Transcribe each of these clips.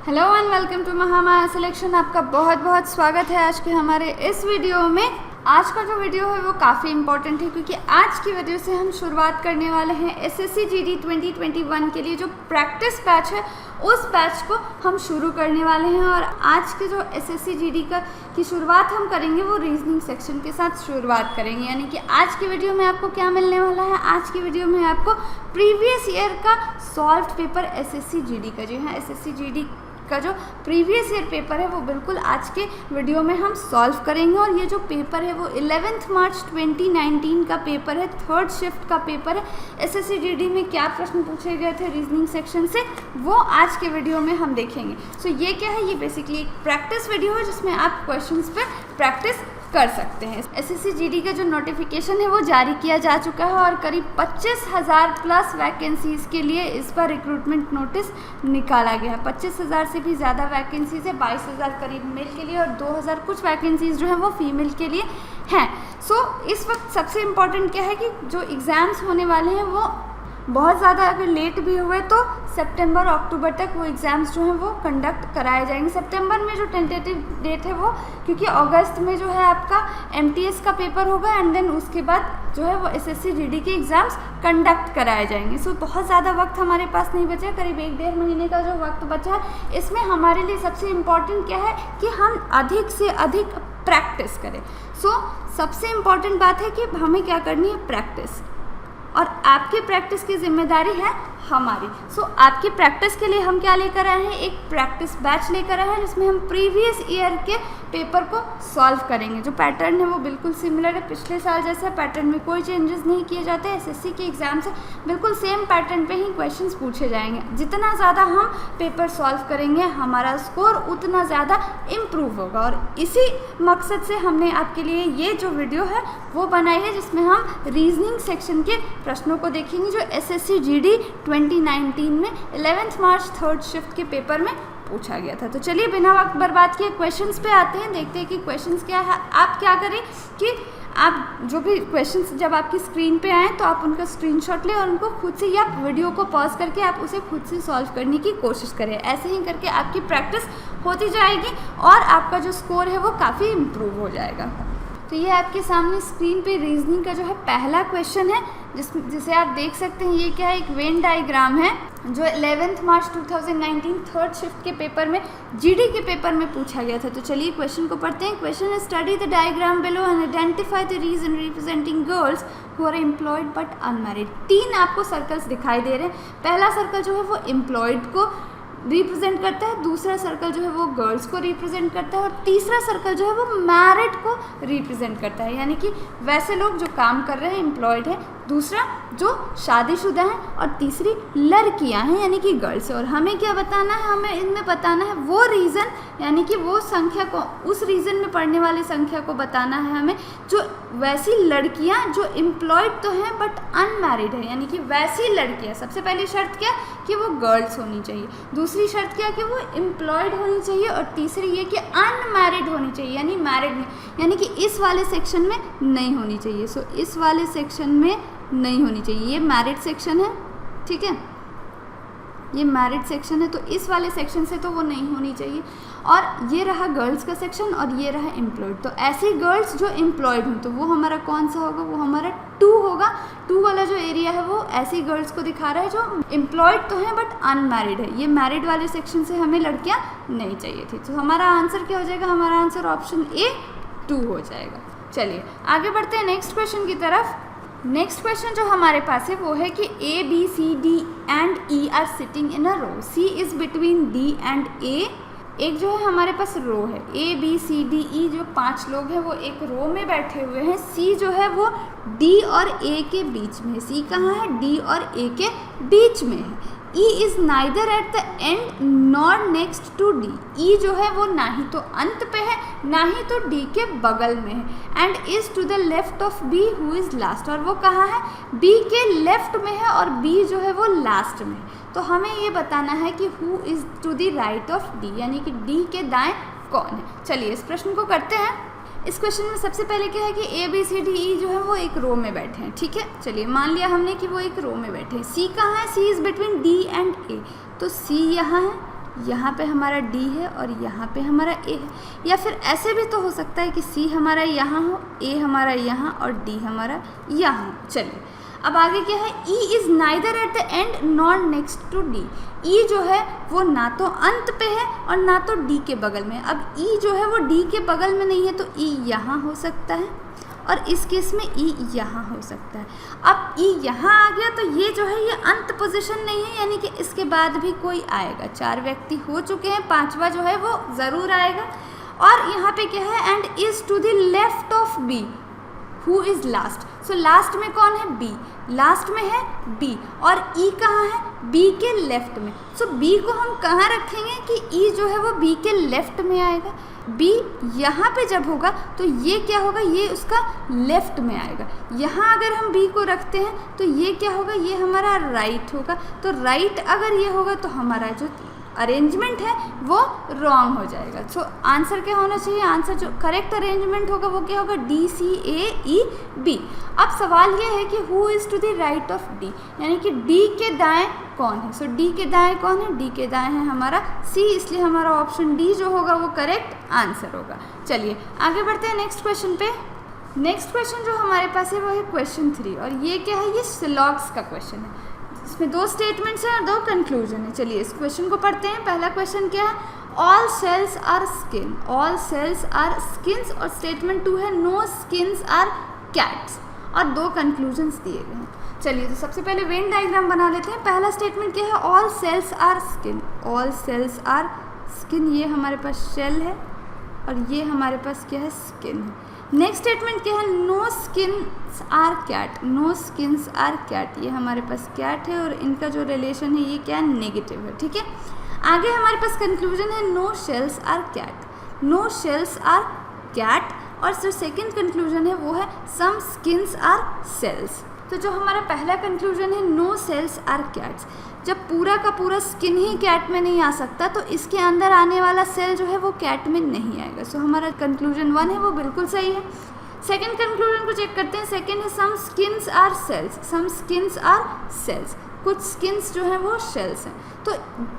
Hello and welcome to Mahamaya selection. आपका बहुत बहुत स्वागत है आज के हमारे इस वीडियो में। आज का जो वीडियो है वो काफ़ी इम्पोर्टेंट है क्योंकि आज की वीडियो से हम शुरुआत करने वाले हैं एसएससी जीडी 2021 के लिए जो प्रैक्टिस बैच है उस बैच को हम शुरू करने वाले हैं। और आज के जो एसएससी जीडी की शुरुआत हम करेंगे वो रीजनिंग सेक्शन के साथ शुरुआत करेंगे। यानी कि आज की वीडियो में आपको क्या मिलने वाला है, आज की वीडियो में आपको प्रीवियस ईयर का सॉल्व्ड पेपर एसएससी जीडी का जो है एसएससी जीडी का जो प्रीवियस ईयर पेपर है वो बिल्कुल आज के वीडियो में हम सॉल्व करेंगे। और ये जो पेपर है वो 11 मार्च 2019 का पेपर है, थर्ड शिफ्ट का पेपर है। एसएससी जीडी में क्या प्रश्न पूछे गए थे रीजनिंग सेक्शन से वो आज के वीडियो में हम देखेंगे। सो ये क्या है, ये बेसिकली एक प्रैक्टिस वीडियो है जिसमें आप क्वेश्चंस पे प्रैक्टिस कर सकते हैं। एसएससी जीडी का जो नोटिफिकेशन है वो जारी किया जा चुका है और करीब 25,000 प्लस वैकेंसीज़ के लिए इस पर रिक्रूटमेंट नोटिस निकाला गया है। 25,000 से भी ज़्यादा वैकेंसीज़ है, 22,000 करीब मेल के लिए और 2,000 कुछ वैकेंसीज़ जो है वो फीमेल के लिए हैं। सो इस वक्त सबसे इम्पॉर्टेंट क्या है कि जो एग्ज़ाम्स होने वाले हैं वो बहुत ज़्यादा अगर लेट भी हुए तो सितंबर अक्टूबर तक वो एग्ज़ाम्स जो हैं वो कंडक्ट कराए जाएंगे। सितंबर में जो टेंटेटिव डेट है वो, क्योंकि अगस्त में जो है आपका एमटीएस का पेपर होगा एंड देन उसके बाद जो है वो एसएससी जीडी के एग्ज़ाम्स कंडक्ट कराए जाएंगे। सो बहुत ज़्यादा वक्त हमारे पास नहीं बचा, करीब 1-1.5 महीने का जो वक्त बचा है इसमें हमारे लिए सबसे इम्पॉर्टेंट क्या है कि हम अधिक से अधिक प्रैक्टिस करें। सो सबसे इम्पॉर्टेंट बात है कि हमें क्या करनी है, प्रैक्टिस। और आपकी प्रैक्टिस की जिम्मेदारी है हमारी। सो आपकी प्रैक्टिस के लिए हम क्या लेकर आए हैं, एक प्रैक्टिस बैच लेकर आए हैं जिसमें हम प्रीवियस ईयर के पेपर को सॉल्व करेंगे। जो पैटर्न है वो बिल्कुल सिमिलर है, पिछले साल जैसा पैटर्न में कोई चेंजेस नहीं किए जाते। एसएससी के एग्ज़ाम से बिल्कुल सेम पैटर्न पे ही क्वेश्चंस पूछे जाएंगे। जितना ज़्यादा हम पेपर सॉल्व करेंगे हमारा स्कोर उतना ज़्यादा इम्प्रूव होगा। और इसी मकसद से हमने आपके लिए ये जो वीडियो है वो बनाई है जिसमें हम रीजनिंग सेक्शन के प्रश्नों को देखेंगे जो एसएससी जीडी 2019 में 11 मार्च थर्ड शिफ्ट के पेपर में पूछा गया था। तो चलिए बिना वक्त बर्बाद किए क्वेश्चंस पे आते हैं, देखते हैं कि क्वेश्चंस क्या है। आप क्या करें कि आप जो भी क्वेश्चंस जब आपकी स्क्रीन पे आएँ तो आप उनका स्क्रीनशॉट लें और उनको खुद से या वीडियो को पॉज करके आप उसे खुद से सॉल्व करने की कोशिश करें। ऐसे ही करके आपकी प्रैक्टिस होती जाएगी और आपका जो स्कोर है वो काफ़ी इम्प्रूव हो जाएगा। तो ये आपके सामने स्क्रीन पे रीजनिंग का जो है पहला क्वेश्चन है जिसे आप देख सकते हैं। ये क्या है, एक वेन डायग्राम है जो 11 मार्च 2019 थर्ड शिफ्ट के पेपर में जीडी के पेपर में पूछा गया था। तो चलिए क्वेश्चन को पढ़ते हैं। क्वेश्चन है, study the diagram below and identify the region representing girls who are employed but unmarried. 3 आपको सर्कल्स दिखाई दे रहे हैं। पहला सर्कल जो है वो एम्प्लॉयड को रिप्रेजेंट करता है, दूसरा सर्कल जो है वो गर्ल्स को रिप्रेजेंट करता है और तीसरा सर्कल जो है वो मैरिड को रिप्रेजेंट करता है। यानी कि वैसे लोग जो काम कर रहे हैं, एम्प्लॉयड है, दूसरा जो शादीशुदा हैं और तीसरी लड़कियां हैं यानी कि गर्ल्स है। और हमें क्या बताना है, हमें इनमें बताना है वो रीज़न यानी कि वो संख्या को, उस रीज़न में पढ़ने वाली संख्या को बताना है हमें जो वैसी लड़कियां जो एम्प्लॉयड तो हैं बट अनमैरिड है। यानी कि वैसी लड़कियां, सबसे पहली शर्त क्या कि वो गर्ल्स होनी चाहिए, दूसरी शर्त क्या कि वो एम्प्लॉयड होनी चाहिए और तीसरी ये कि अनमैरिड होनी चाहिए यानी मैरिड नहीं, यानी कि इस वाले सेक्शन में नहीं होनी चाहिए। सो इस वाले सेक्शन में नहीं होनी चाहिए। ये मैरिड सेक्शन है, ठीक है, ये मैरिड सेक्शन है तो इस वाले सेक्शन से तो वो नहीं होनी चाहिए। और ये रहा गर्ल्स का सेक्शन और ये रहा एम्प्लॉयड। तो ऐसी गर्ल्स जो एम्प्लॉयड हों तो वो हमारा कौन सा होगा, वो हमारा 2 होगा। 2 वाला जो एरिया है वो ऐसी गर्ल्स को दिखा रहा है जो एम्प्लॉयड तो हैं बट अनमैरिड है। ये मैरिड वाले सेक्शन से हमें लड़कियाँ नहीं चाहिए थी। तो हमारा आंसर क्या हो जाएगा, हमारा आंसर ऑप्शन ए 2 हो जाएगा। चलिए आगे बढ़ते हैं नेक्स्ट क्वेश्चन की तरफ। नेक्स्ट क्वेश्चन जो हमारे पास है वो है कि A B C D and E are sitting in a row, C is between D and A. एक जो है हमारे पास रो है, ए बी सी डी ई जो 5 लोग हैं वो एक रो में बैठे हुए हैं। सी जो है वो डी और ए के बीच में है। सी कहाँ है, डी और ए के बीच में है। E is neither at the end nor next to D. E जो है वो ना ही तो अंत पे है ना ही तो D के बगल में है। And is to the left of B who is last, और वो कहाँ है, B के लेफ्ट में है और B जो है वो लास्ट में है। तो हमें ये बताना है कि who is to the right of D यानी कि D के दाएँ कौन है। चलिए इस प्रश्न को करते हैं। इस क्वेश्चन में सबसे पहले क्या है कि A B C D E जो है वो एक रो में बैठे हैं, ठीक है। चलिए मान लिया हमने कि वो एक रो में बैठे हैं। सी कहाँ है, सी इज़ बिटवीन डी एंड ए, तो सी यहाँ है यहाँ पे हमारा D है और यहाँ पे हमारा A है, या फिर ऐसे भी तो हो सकता है कि C हमारा यहाँ हो, A हमारा यहाँ और D हमारा यहाँ हो। चलिए अब आगे क्या है, E is neither at the end nor next to D। E जो है वो ना तो अंत पे है और ना तो D के बगल में। अब E जो है वो D के बगल में नहीं है तो E यहाँ हो सकता है और इस केस में E यहाँ हो सकता है। अब E यहाँ आ गया तो ये जो है ये अंत पोजीशन नहीं है, यानी कि इसके बाद भी कोई आएगा। 4 व्यक्ति हो चुके हैं, 5वां जो है वो ज़रूर आएगा। और यहाँ पे क्या है, and is to the left of B who is last. So last में कौन है, B, लास्ट में है B और E कहाँ है, B के लेफ्ट में। सो B को हम कहाँ रखेंगे कि E जो है वो B के लेफ्ट में आएगा। B यहाँ पे जब होगा तो ये क्या होगा, ये उसका लेफ्ट में आएगा। यहाँ अगर हम B को रखते हैं तो ये क्या होगा, ये हमारा राइट होगा। तो राइट अगर ये होगा तो हमारा जो अरेंजमेंट है वो रॉन्ग हो जाएगा। सो आंसर क्या होना चाहिए, आंसर जो करेक्ट अरेंजमेंट होगा वो क्या होगा, D C A E B। अब सवाल ये है कि who is to the right of D, यानी कि D के दाएं कौन है। सो D के दाएं कौन है, D के दाएं है हमारा C, इसलिए हमारा ऑप्शन D जो होगा वो करेक्ट आंसर होगा। चलिए आगे बढ़ते हैं नेक्स्ट क्वेश्चन पे। नेक्स्ट क्वेश्चन जो हमारे पास है वो है क्वेश्चन 3 और ये क्या है, ये सिलॉग्स का क्वेश्चन है। इसमें 2 स्टेटमेंट्स हैं और 2 कंक्लूजन है। चलिए इस क्वेश्चन को पढ़ते हैं। पहला क्वेश्चन क्या है, all cells are skin, all cells are skins, और स्टेटमेंट 2 है नो स्किन्स आर कैट्स, और 2 कंक्लूजन्स दिए गए हैं। चलिए तो सबसे पहले वेन डायग्राम बना लेते हैं। पहला स्टेटमेंट क्या है, all cells are skin, all cells are skin, ये हमारे पास शेल है और ये हमारे पास क्या है, स्किन है। नेक्स्ट स्टेटमेंट क्या है, no skins are cat, no skins are cat, ये हमारे पास कैट है और इनका जो रिलेशन है ये क्या है, नेगेटिव है। ठीक है, आगे हमारे पास कंक्लूजन है no shells are cat, no shells are cat, और जो सेकेंड कंक्लूजन है वो है सम स्किन्स आर सेल्स। तो जो हमारा पहला कंक्लूजन है नो सेल्स आर कैट्स, जब पूरा का पूरा स्किन ही कैट में नहीं आ सकता तो इसके अंदर आने वाला सेल जो है वो कैट में नहीं आएगा। सो हमारा कंक्लूजन 1 है वो बिल्कुल सही है। सेकंड कंक्लूजन को चेक करते हैं। सेकंड है some skins are cells, some skins are cells, कुछ स्किन्स जो हैं वो शेल्स हैं। तो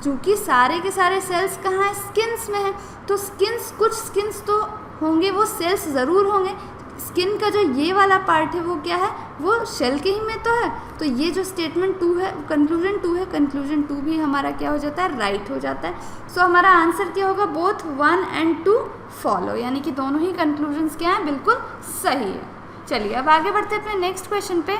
चूँकि सारे के सारे सेल्स कहाँ हैं, स्किन्स में हैं, तो स्किन्स, कुछ स्किन्स तो होंगे वो सेल्स ज़रूर होंगे। स्किन का जो ये वाला पार्ट है वो क्या है, वो शेल के ही में तो है। तो ये जो स्टेटमेंट 2 है, कंक्लूजन 2 है, कंक्लूजन 2 भी हमारा क्या हो जाता है, राइट हो जाता है। सो हमारा आंसर क्या होगा, बोथ 1 and 2 फॉलो, यानी कि दोनों ही कंक्लूजन्स क्या हैं, बिल्कुल सही है। चलिए अब आगे बढ़ते हैं अपने नेक्स्ट क्वेश्चन पे।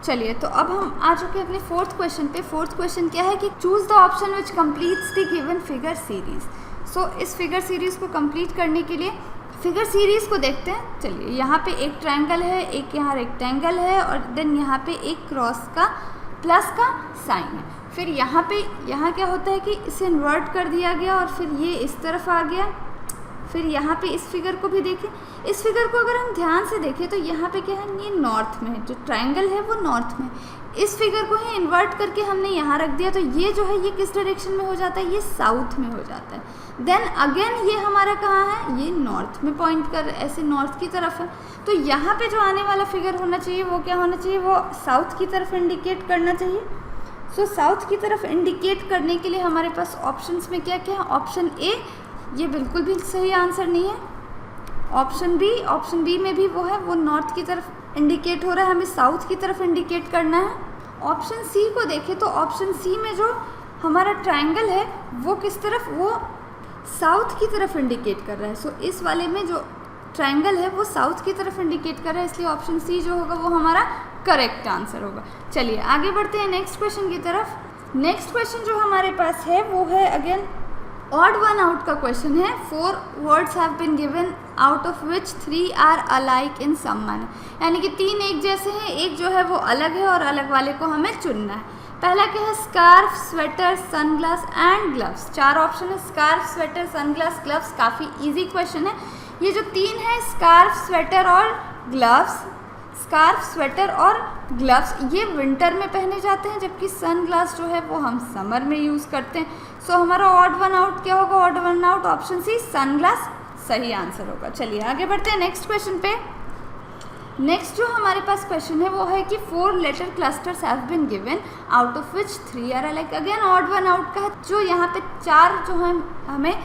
चलिए तो अब हम आ चुके हैं अपने 4th क्वेश्चन पे। 4th क्वेश्चन क्या है कि choose the option which completes the given figure series. So इस फिगर सीरीज़ को कंप्लीट करने के लिए फिगर सीरीज़ को देखते हैं। चलिए यहाँ पे एक ट्रायंगल है, एक यहाँ रेक्टेंगल है और देन यहाँ पे एक क्रॉस का प्लस का साइन है। फिर यहाँ पे यहाँ क्या होता है कि इसे इन्वर्ट कर दिया गया और फिर ये इस तरफ आ गया। फिर यहाँ पे इस फिगर को भी देखें, इस फिगर को अगर हम ध्यान से देखें तो यहाँ पे क्या है, ये नॉर्थ में है, जो ट्रायंगल है वो नॉर्थ में है। इस फिगर को ही इन्वर्ट करके हमने यहाँ रख दिया तो ये जो है ये किस डायरेक्शन में हो जाता है, ये साउथ में हो जाता है। देन अगेन ये हमारा कहाँ है, ये नॉर्थ में पॉइंट कर, ऐसे नॉर्थ की तरफ है। तो यहाँ पे जो आने वाला फिगर होना चाहिए वो क्या होना चाहिए, वो साउथ की तरफ इंडिकेट करना चाहिए। सो साउथ की तरफ इंडिकेट करने के लिए हमारे पास ऑप्शंस में क्या क्या है, ऑप्शन ए ये बिल्कुल भी सही आंसर नहीं है। ऑप्शन बी में भी वो है, वो नॉर्थ की तरफ इंडिकेट हो रहा है, हमें साउथ की तरफ इंडिकेट करना है। ऑप्शन सी को देखें तो ऑप्शन सी में जो हमारा ट्रायंगल है वो किस तरफ, वो साउथ की तरफ इंडिकेट कर रहा है। सो इस वाले में जो ट्रायंगल है वो साउथ की तरफ इंडिकेट कर रहा है, इसलिए ऑप्शन सी जो होगा वो हमारा करेक्ट आंसर होगा। चलिए आगे बढ़ते हैं नेक्स्ट क्वेश्चन की तरफ। नेक्स्ट क्वेश्चन जो हमारे पास है वो है अगेन ऑड वन आउट का क्वेश्चन है। 4 words have been given out of which 3 are alike in some manner, यानी कि 3 एक जैसे हैं, एक जो है वो अलग है और अलग वाले को हमें चुनना है। पहला क्या है, scarf, sweater, sunglass and gloves. 4 option है, स्कार्फ, स्वेटर, सनग्लास, ग्लव्स। काफ़ी इजी क्वेश्चन है। ये जो 3 है, स्कार्फ, स्वेटर और ग्लव्स, स्कार्फ, स्वेटर और ग्लव्स, ये विंटर में पहने जाते हैं, जबकि सन ग्लास जो है वो हम समर में यूज़ करते हैं। सो हमारा ऑड वन आउट क्या होगा, odd one out option C sun glass सही आंसर होगा। चलिए आगे बढ़ते हैं नेक्स्ट क्वेश्चन पे। नेक्स्ट जो हमारे पास क्वेश्चन है वो है कि 4 letter clusters have been given out of which 3 are alike. Again odd one out का है, जो यहाँ पे 4 जो है हमें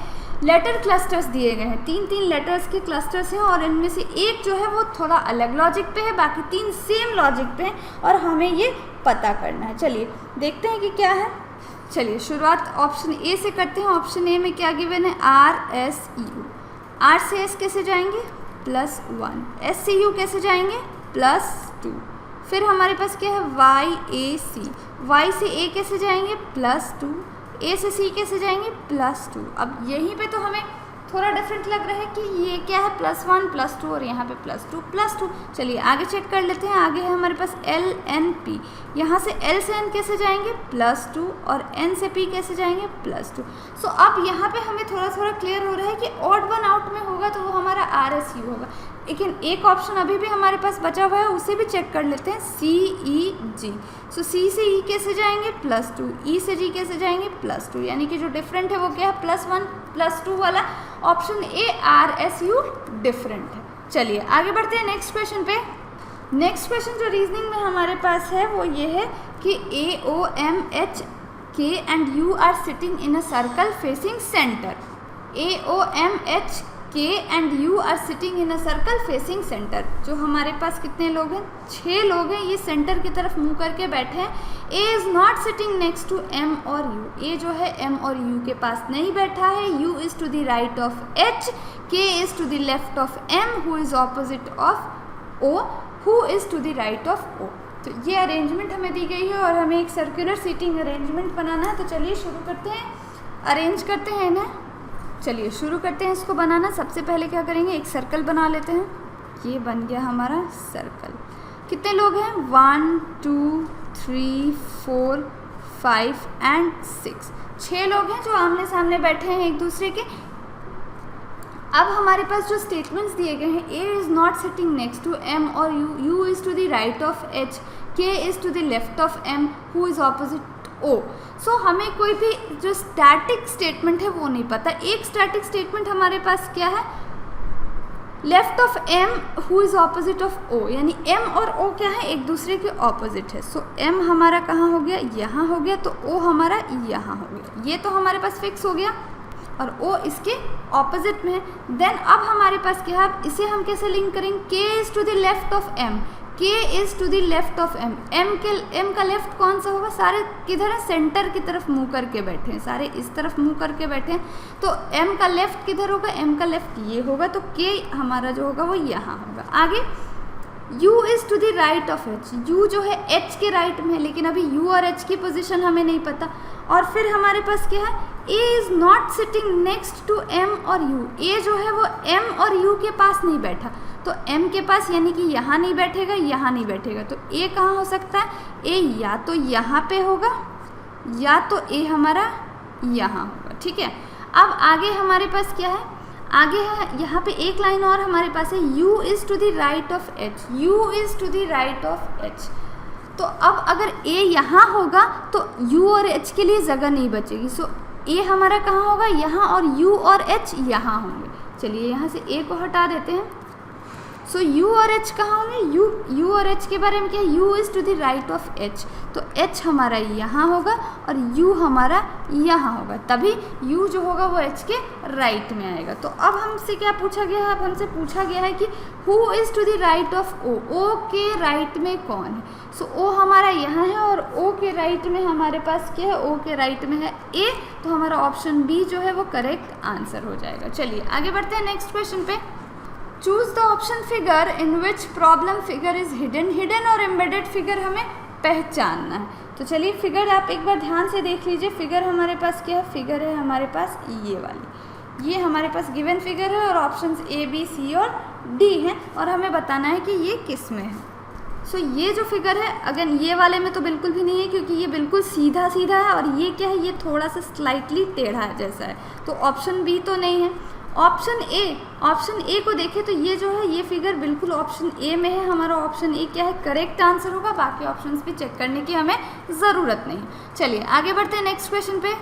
लेटर क्लस्टर्स दिए गए हैं, 3 लेटर्स के क्लस्टर्स हैं और इनमें से एक जो है वो थोड़ा अलग लॉजिक पे है, बाकी 3 सेम लॉजिक पे हैं और हमें ये पता करना है। चलिए देखते हैं कि क्या है। चलिए शुरुआत ऑप्शन ए से करते हैं। ऑप्शन ए में क्या गिवन है, RSU। R से S कैसे जाएंगे, +1। S से U कैसे जाएंगे, +2। फिर हमारे पास क्या है, YAC। Y से A कैसे जाएंगे, +2। A से C कैसे जाएंगे, +2। अब यहीं पे तो हमें थोड़ा डिफरेंट लग रहा है कि ये क्या है, +1 +2 और यहाँ पे +2 चलिए आगे चेक कर लेते हैं। आगे है हमारे पास LNP। यहाँ से L से N कैसे जाएंगे, +2 और N से P कैसे जाएंगे, +2। सो अब यहाँ पे हमें थोड़ा क्लियर हो रहा है कि ऑड वन आउट में होगा तो वो हमारा RSU होगा। लेकिन एक ऑप्शन अभी भी हमारे पास बचा हुआ है, उसे भी चेक कर लेते हैं, CEG। सो C से E कैसे जाएंगे, +2। E से G कैसे जाएंगे, +2। यानी कि जो डिफरेंट है वो क्या है, +1 +2 वाला ऑप्शन ए RSU डिफरेंट है। चलिए आगे बढ़ते हैं नेक्स्ट क्वेश्चन पे। नेक्स्ट क्वेश्चन जो रीजनिंग में हमारे पास है वो ये है कि AOMHK and U are sitting in a circle facing centre. AOMHK and U are sitting in a circle facing centre. जो हमारे पास कितने लोग हैं, 6 लोग हैं, ये सेंटर की तरफ मुंह करके बैठे हैं। A is not sitting next to M और U। A जो है M और U के पास नहीं बैठा है। U is to the right of H, K is to the left of M, who is opposite of O, who is to the right of O। तो ये अरेंजमेंट हमें दी गई है और हमें एक सर्कुलर सीटिंग अरेंजमेंट बनाना है। तो चलिए शुरू करते हैं, अरेंज करते हैं ना। चलिए शुरू करते हैं इसको बनाना। सबसे पहले क्या करेंगे, एक सर्कल बना लेते हैं। ये बन गया हमारा सर्कल। कितने लोग हैं, 1 2 3 4 5 एंड 6। 6 लोग हैं जो आमने सामने बैठे हैं एक दूसरे के। अब हमारे पास जो स्टेटमेंट्स दिए गए हैं, A is not sitting next to M और U is to the right of H, K is to the left of M, who is opposite O। So हमें कोई भी जो स्टैटिक स्टेटमेंट है वो नहीं पता। एक स्टैटिक स्टेटमेंट हमारे पास क्या है, left of M who is opposite of O, यानी M और O क्या है, एक दूसरे के ऑपोजिट है। सो M हमारा कहाँ हो गया, यहाँ हो गया, तो O हमारा यहाँ हो गया। ये तो हमारे पास फिक्स हो गया और O इसके ऑपोजिट में है। देन अब हमारे पास क्या है, इसे हम कैसे लिंक करेंगे, K is to the left of M, K is to the left of M। M का लेफ्ट कौन सा होगा, सारे किधर है, सेंटर की तरफ मुंह करके बैठे हैं, सारे इस तरफ मुंह करके बैठे हैं। तो M का लेफ्ट किधर होगा, M का लेफ्ट ये होगा, तो K हमारा जो होगा वो यहाँ होगा। आगे U is to the right of H। U जो है H के राइट में है, लेकिन अभी U और H की पोजीशन हमें नहीं पता। और फिर हमारे पास क्या है, A is not sitting next to M और U। A जो है वो M और U के पास नहीं बैठा, तो M के पास यानी कि यहाँ नहीं बैठेगा, यहाँ नहीं बैठेगा। तो A कहाँ हो सकता है, A या तो यहाँ पे होगा या तो A हमारा यहाँ होगा। ठीक है, अब आगे हमारे पास क्या है, आगे है यहाँ पे एक लाइन और हमारे पास है, U is to the right of H, U is to the right of H। तो अब अगर A यहाँ होगा तो U और H के लिए जगह नहीं बचेगी। सो A हमारा कहाँ होगा, यहाँ, और U और H यहाँ होंगे। चलिए यहाँ से A को हटा देते हैं। सो U और H कहाँ होंगे, U और H के बारे में क्या है, U is to the right of H, तो H हमारा यहाँ होगा और U हमारा यहाँ होगा, तभी U जो होगा वो H के राइट में आएगा। तो अब हमसे क्या पूछा गया है, अब हमसे पूछा गया है कि who is to the right of O, O के राइट में कौन है। सो O हमारा यहाँ है और O के राइट में हमारे पास क्या है, O के राइट में है A, तो हमारा ऑप्शन B जो है वो करेक्ट आंसर हो जाएगा। चलिए आगे बढ़ते हैं नेक्स्ट क्वेश्चन पे। Choose the option figure in which problem figure is hidden. Hidden और एम्बेडेड फिगर हमें पहचानना है। तो चलिए फिगर आप एक बार ध्यान से देख लीजिए। फिगर हमारे पास क्या है, फिगर है हमारे पास ये वाली, ये हमारे पास गिवन फिगर है और ऑप्शंस A B C और D हैं और हमें बताना है कि ये किस में है। सो ये जो फिगर है, अगर ये वाले में तो बिल्कुल भी नहीं है क्योंकि ये बिल्कुल सीधा सीधा है, और ये क्या है, ये थोड़ा सा स्लाइटली टेढ़ा जैसा है, तो ऑप्शन B तो नहीं है। ऑप्शन ए को देखें तो ये जो है, ये फिगर बिल्कुल ऑप्शन ए में है। हमारा ऑप्शन ए क्या है, करेक्ट आंसर होगा। बाकी ऑप्शंस भी चेक करने की हमें ज़रूरत नहीं। चलिए आगे बढ़ते हैं नेक्स्ट क्वेश्चन पे।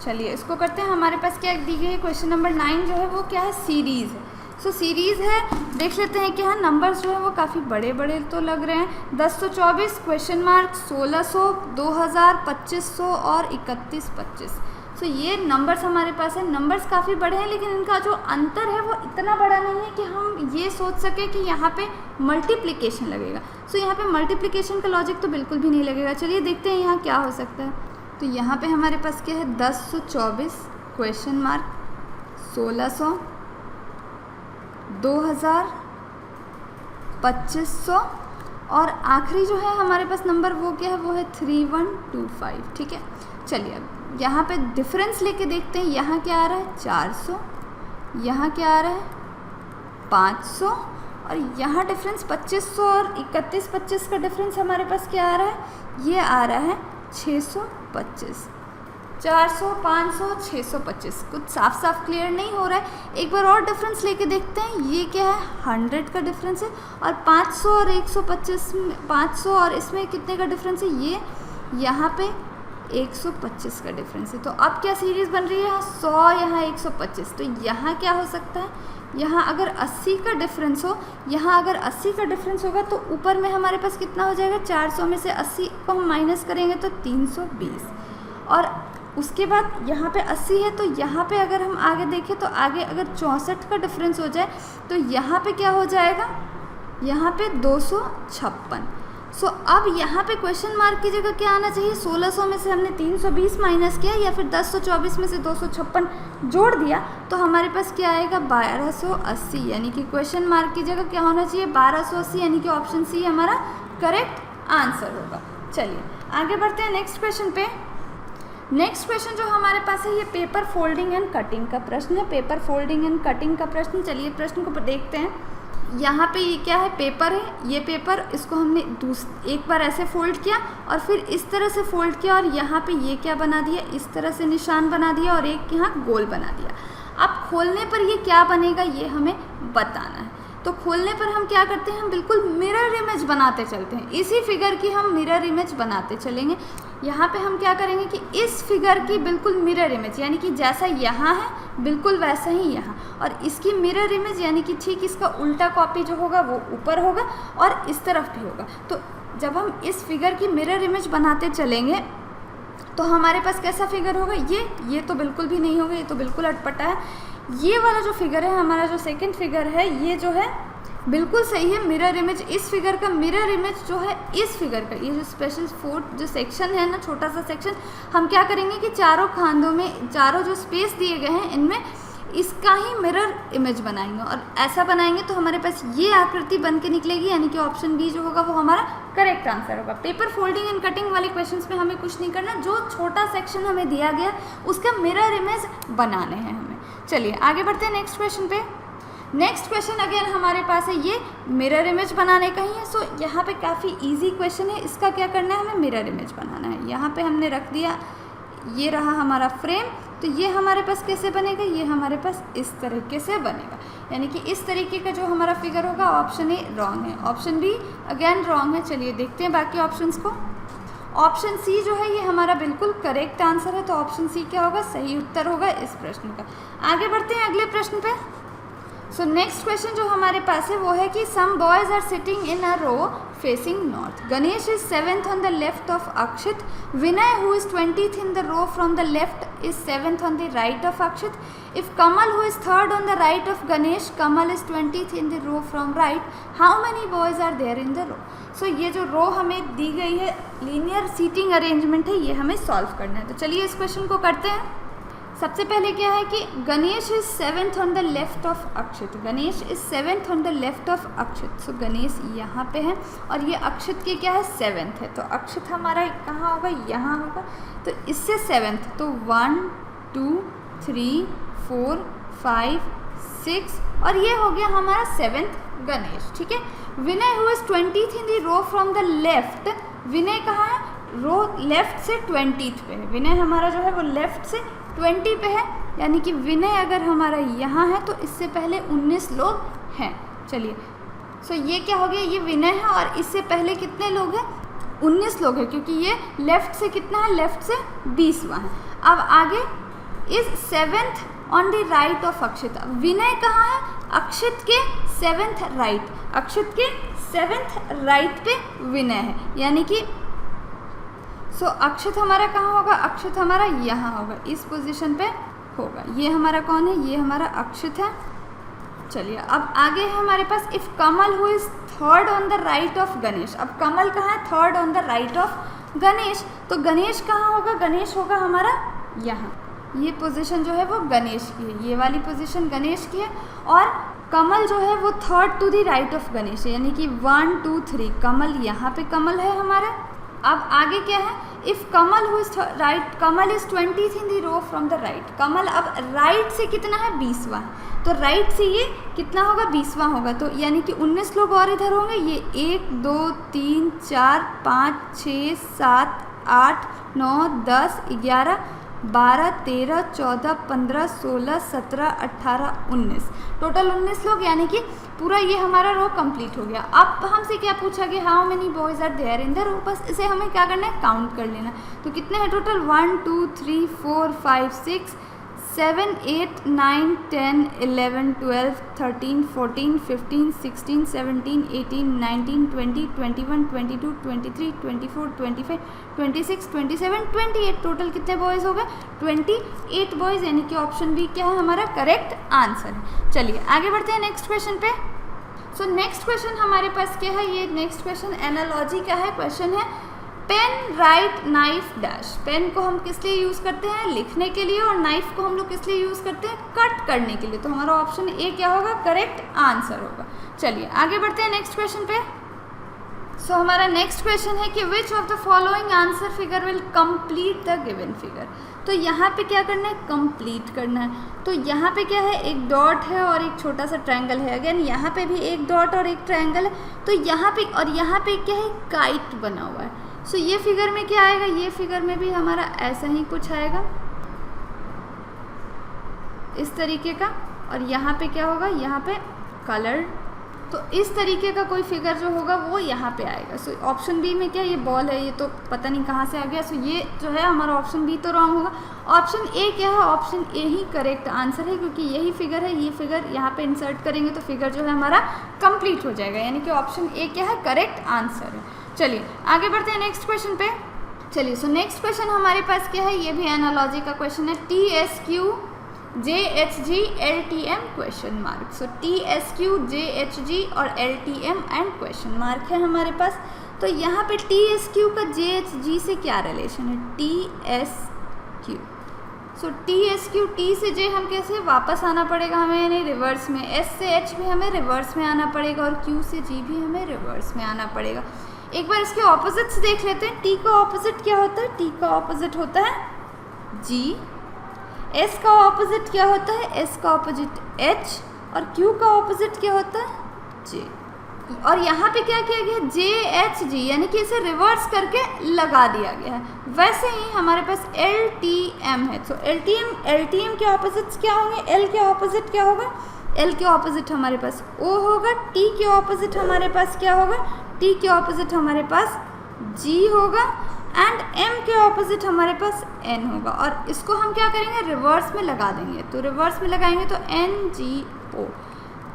चलिए इसको करते हैं। हमारे पास क्या दी गई है, क्वेश्चन नंबर 9 जो है वो क्या है, सीरीज़ है। सो सीरीज़ है, देख लेते हैं कि हाँ नंबर्स जो है वो काफ़ी बड़े बड़े तो लग रहे हैं। 1024 क्वेश्चन मार्क 1600 2000 2500 और 3125। सो ये नंबर्स हमारे पास है। नंबर्स काफ़ी बड़े हैं लेकिन इनका जो अंतर है वो इतना बड़ा नहीं है कि हम ये सोच सके कि यहाँ पे मल्टीप्लिकेशन लगेगा। सो यहाँ पे मल्टीप्लिकेशन का लॉजिक तो बिल्कुल भी नहीं लगेगा। चलिए देखते हैं यहाँ क्या हो सकता है। तो यहाँ पे हमारे पास क्या है 1024 क्वेश्चन मार्क 1600 2000 2500 और आखिरी जो है हमारे पास नंबर वो क्या है, वो है 3125। ठीक है, चलिए अब यहाँ पे डिफरेंस लेके देखते हैं। यहाँ क्या आ रहा है 400, यहाँ क्या आ रहा है 500 और यहाँ डिफरेंस 2500 और 3125 का डिफरेंस हमारे पास क्या आ रहा है, ये आ रहा है 625। 400 500 625 कुछ साफ साफ क्लियर नहीं हो रहा है। एक बार और डिफरेंस लेके देखते हैं। ये क्या है 100 का डिफरेंस है और 500 और 125 500 और इसमें कितने का डिफरेंस है, ये यहाँ पे 125 का डिफरेंस है। तो अब क्या सीरीज़ बन रही है, 100 यहाँ 125। तो यहाँ क्या हो सकता है, यहाँ अगर 80 का डिफरेंस हो, यहाँ अगर 80 का डिफरेंस होगा तो ऊपर में हमारे पास कितना हो जाएगा, 400 में से 80 को हम माइनस करेंगे तो 320 और उसके बाद यहाँ पे 80 है। तो यहाँ पे अगर हम आगे देखें तो आगे अगर 64 का डिफरेंस हो जाए तो यहाँ पे क्या हो जाएगा, यहाँ पे 256। सो अब यहाँ पे क्वेश्चन मार्क की जगह क्या आना चाहिए, 1600 में से हमने 320 माइनस किया या फिर 1024 में से 256 जोड़ दिया तो हमारे पास क्या आएगा 1280। यानी कि क्वेश्चन मार्क की जगह क्या होना चाहिए 1280, यानी कि ऑप्शन सी हमारा करेक्ट आंसर होगा। चलिए आगे बढ़ते हैं नेक्स्ट क्वेश्चन पे। नेक्स्ट क्वेश्चन जो हमारे पास है ये पेपर फोल्डिंग एंड कटिंग का प्रश्न है। पेपर फोल्डिंग एंड कटिंग का प्रश्न, चलिए प्रश्न को देखते हैं। यहाँ पे ये क्या है, पेपर है। ये पेपर इसको हमने एक बार ऐसे फोल्ड किया और फिर इस तरह से फोल्ड किया और यहाँ पे ये क्या बना दिया, इस तरह से निशान बना दिया और एक यहाँ गोल बना दिया। अब खोलने पर ये क्या बनेगा ये हमें बताना है। तो खोलने पर हम क्या करते हैं, हम बिल्कुल मिरर इमेज बनाते चलते हैं। इसी फिगर की हम मिरर इमेज बनाते चलेंगे। यहाँ पे हम क्या करेंगे कि इस फिगर की बिल्कुल मिरर इमेज, यानी कि जैसा यहाँ है बिल्कुल वैसा ही यहाँ, और इसकी मिरर इमेज यानी कि ठीक इसका उल्टा कॉपी जो होगा वो ऊपर होगा और इस तरफ भी होगा। तो जब हम इस फिगर की मिरर इमेज बनाते चलेंगे तो हमारे पास कैसा फिगर होगा, ये तो बिल्कुल भी नहीं होगा, ये तो बिल्कुल अटपटा है। ये वाला जो फिगर है हमारा, जो सेकंड फिगर है, ये जो है बिल्कुल सही है। मिरर इमेज, इस फिगर का मिरर इमेज जो है इस फिगर का, ये जो स्पेशल फोर्थ जो सेक्शन है ना, छोटा सा सेक्शन, हम क्या करेंगे कि चारों खानों में, चारों जो स्पेस दिए गए हैं इनमें इसका ही मिरर इमेज बनाएंगे और ऐसा बनाएंगे तो हमारे पास ये आकृति बन के निकलेगी। यानी कि ऑप्शन बी जो होगा वो हमारा करेक्ट आंसर होगा। पेपर फोल्डिंग एंड कटिंग वाले क्वेश्चंस में हमें कुछ नहीं करना, जो छोटा सेक्शन हमें दिया गया उसका मिरर इमेज बनाने हैं हमें। चलिए आगे बढ़ते हैं नेक्स्ट क्वेश्चन पे। नेक्स्ट क्वेश्चन अगेन हमारे पास है, ये मिरर इमेज बनाने का ही है। सो यहाँ पे काफ़ी इजी क्वेश्चन है। इसका क्या करना है, हमें मिरर इमेज बनाना है। यहाँ पे हमने रख दिया, ये रहा हमारा फ्रेम। तो ये हमारे पास कैसे बनेगा, ये हमारे पास इस तरीके से बनेगा। यानी कि इस तरीके का जो हमारा फिगर होगा, ऑप्शन ए रॉन्ग है, ऑप्शन बी अगेन रॉन्ग है। चलिए देखते हैं बाकी ऑप्शंस को। ऑप्शन सी जो है ये हमारा बिल्कुल करेक्ट आंसर है। तो ऑप्शन सी क्या होगा, सही उत्तर होगा इस प्रश्न का। आगे बढ़ते हैं अगले प्रश्न पे। सो नेक्स्ट क्वेश्चन जो हमारे पास है वो है कि some boys are sitting in a row facing north. Ganesh is 7th on the left of Akshit. Vinay, who is 20th in the row from the left, is 7th on the right of Akshit. If Kamal, who is 3rd on the right of Ganesh, Kamal is 20th in the row from right, how many boys are there in the row? So ये जो रो हमें दी गई है, linear seating arrangement है, ये हमें solve करना है। तो चलिए इस क्वेश्चन को करते हैं। सबसे पहले क्या है कि Ganesh is 7th on the left of Akshit. Ganesh is 7th on the left of Akshit. So Ganesh यहाँ पे है और ये अक्षित के क्या है, 7th है। तो अक्षित हमारा कहाँ होगा, यहाँ होगा। तो इससे 7th, तो 1 2 3 4 5 6 और ये हो गया हमारा 7th गणेश। ठीक है। Vinay who is 20th in the row from the left. Vinay कहाँ है, रो लेफ्ट से 20th पे है। विनय हमारा जो है वो लेफ्ट से 20 पे है। यानी कि विनय अगर हमारा यहाँ है तो इससे पहले 19 लोग हैं। चलिए सो ये क्या हो गया, ये विनय है और इससे पहले कितने लोग हैं, 19 लोग हैं, क्योंकि ये लेफ्ट से कितना है, लेफ्ट से 20वां है। अब आगे इस 7th on the right of Akshit. Vinay कहाँ है? अक्षित के 7th राइट, अक्षित के 7th राइट पे विनय है, यानी कि अक्षित हमारा कहाँ होगा? अक्षित हमारा यहाँ होगा, इस पोजीशन पे होगा। ये हमारा कौन है? ये हमारा अक्षित है। चलिए अब आगे है हमारे पास, if Kamal who is 3rd on the right of Ganesh. अब कमल कहाँ है? 3rd on the right of Ganesh, तो गणेश कहाँ होगा? गणेश होगा हमारा यहाँ। ये पोजीशन जो है वो गणेश की है, ये वाली पोजीशन गणेश की है, और कमल जो है वो 3rd to the right of Ganesh है, यानी कि 1 2 3 कमल, यहाँ पे कमल है हमारा। अब आगे क्या है? If Kamal who is right, Kamal is 20th in the row from the right. Kamal अब राइट से कितना है? 20वां, तो राइट से ये कितना होगा? 20वां होगा, तो यानी कि 19 लोग और इधर होंगे। ये 1 2 3 4 5 6 7 8 9 10 11 12 13 14 15 16 17 18 19, टोटल 19 लोग, यानी कि पूरा ये हमारा रो कंप्लीट हो गया। अब हमसे क्या पूछा गया? How many boys are there in the row. बस इसे हमें क्या करना है? काउंट कर लेना। तो कितने हैं टोटल? 1 2 3 4 5 6 7 8 9 10 11 12 13 14 15 16 17 18 19 20 21 22 23 24 25 26 27 28, टोटल कितने बॉयज़ हो गए? 28 बॉयज़, यानी कि ऑप्शन बी क्या है हमारा? करेक्ट आंसर है। चलिए आगे बढ़ते हैं नेक्स्ट क्वेश्चन पे। नेक्स्ट क्वेश्चन हमारे पास क्या है? ये नेक्स्ट क्वेश्चन एनालॉजी का है। क्वेश्चन है pen write knife dash. Pen को हम किस लिए यूज़ करते हैं? लिखने के लिए, और नाइफ को हम लोग किस लिए यूज़ करते हैं? कट करने के लिए। तो हमारा ऑप्शन ए क्या होगा? करेक्ट आंसर होगा। चलिए आगे बढ़ते हैं नेक्स्ट क्वेश्चन पे। हमारा नेक्स्ट क्वेश्चन है कि which of the following answer figure will complete the given figure. तो यहाँ पे क्या करना है? कंप्लीट करना है। तो यहाँ पे क्या है? एक डॉट है और एक छोटा सा ट्रायंगल है। अगेन यहाँ पे भी एक डॉट और एक ट्रायंगल है। तो यहाँ पे और यहाँ पे क्या है? काइट बना हुआ है। ये फिगर में क्या आएगा? ये फिगर में भी हमारा ऐसा ही कुछ आएगा, इस तरीके का। और यहाँ पे क्या होगा? यहाँ पे कलर, तो इस तरीके का कोई फिगर जो होगा वो यहाँ पे आएगा। ऑप्शन बी में क्या? ये बॉल है, ये तो पता नहीं कहाँ से आ गया। ये जो है हमारा ऑप्शन बी तो रॉन्ग होगा। ऑप्शन ए क्या है? Option A he correct answer है, क्योंकि यही फिगर है। ये फिगर यहाँ पे इंसर्ट करेंगे तो फिगर जो है हमारा कंप्लीट हो जाएगा, यानी कि ऑप्शन ए क्या है? करेक्ट आंसर है। चलिए आगे बढ़ते हैं नेक्स्ट क्वेश्चन पे। चलिए नेक्स्ट क्वेश्चन हमारे पास क्या है? ये भी एनालॉजी का क्वेश्चन है। TSQ JHG LTM question mark. TSQ JHG और LTM एंड क्वेश्चन मार्क है हमारे पास। तो यहाँ पे TSQ का JHG से क्या रिलेशन है? TSQ, TSQ, T से J हम कैसे वापस आना पड़ेगा हमें, यानी रिवर्स में। S से H भी हमें रिवर्स में आना पड़ेगा, और Q से G भी हमें रिवर्स में आना पड़ेगा। एक बार इसके ऑपोजिट्स देख लेते हैं। T का ऑपोजिट क्या होता है? T का ऑपोजिट होता है G। S का ऑपोजिट क्या होता है? S का ऑपोजिट H। और Q का ऑपोजिट क्या होता है? J। और यहाँ पे क्या किया गया? JHG, यानी कि इसे रिवर्स करके लगा दिया गया है। वैसे ही हमारे पास LTM है। LTM के ऑपोजिट्स क्या होंगे? L के ऑपोजिट क्या होगा? L के ऑपोजिट हमारे पास O होगा। T के ऑपोजिट हमारे पास क्या होगा? T के ऑपोजिट हमारे पास G होगा। एंड M के ऑपोजिट हमारे पास N होगा। और इसको हम क्या करेंगे? रिवर्स में लगा देंगे। तो रिवर्स में लगाएंगे तो NGO।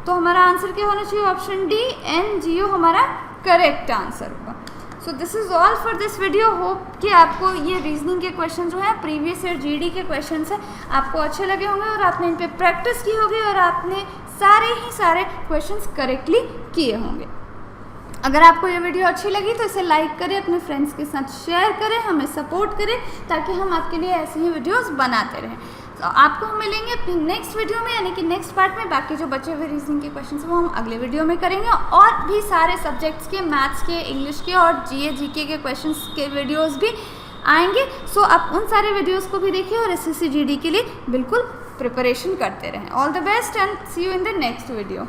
तो हमारा आंसर क्या होना चाहिए? ऑप्शन डी, NGO हमारा करेक्ट आंसर होगा। So this is all for this video. Hope कि आपको ये रीजनिंग के क्वेश्चन जो हैं, प्रीवियस ईयर GD के क्वेश्चन हैं, आपको अच्छे लगे होंगे और आपने इन पर प्रैक्टिस की होगी और आपने सारे क्वेश्चंस करेक्टली किए होंगे। अगर आपको ये वीडियो अच्छी लगी तो इसे लाइक करें, अपने फ्रेंड्स के साथ शेयर करें, हमें सपोर्ट करें, ताकि हम आपके लिए ऐसे ही वीडियोस बनाते रहें। तो आपको हम मिलेंगे अपनी नेक्स्ट वीडियो में, यानी कि नेक्स्ट पार्ट में। बाकी जो बचे हुए रीजनिंग के क्वेश्चन हैं वो हम अगले वीडियो में करेंगे, और भी सारे सब्जेक्ट्स के, मैथ्स के, इंग्लिश के और GK के क्वेश्चन के वीडियोज़ भी आएंगे। सो आप उन सारे वीडियोज़ को भी देखिए और SSC GD के लिए बिल्कुल प्रिपरेशन करते रहें। All the best and see you in the next video.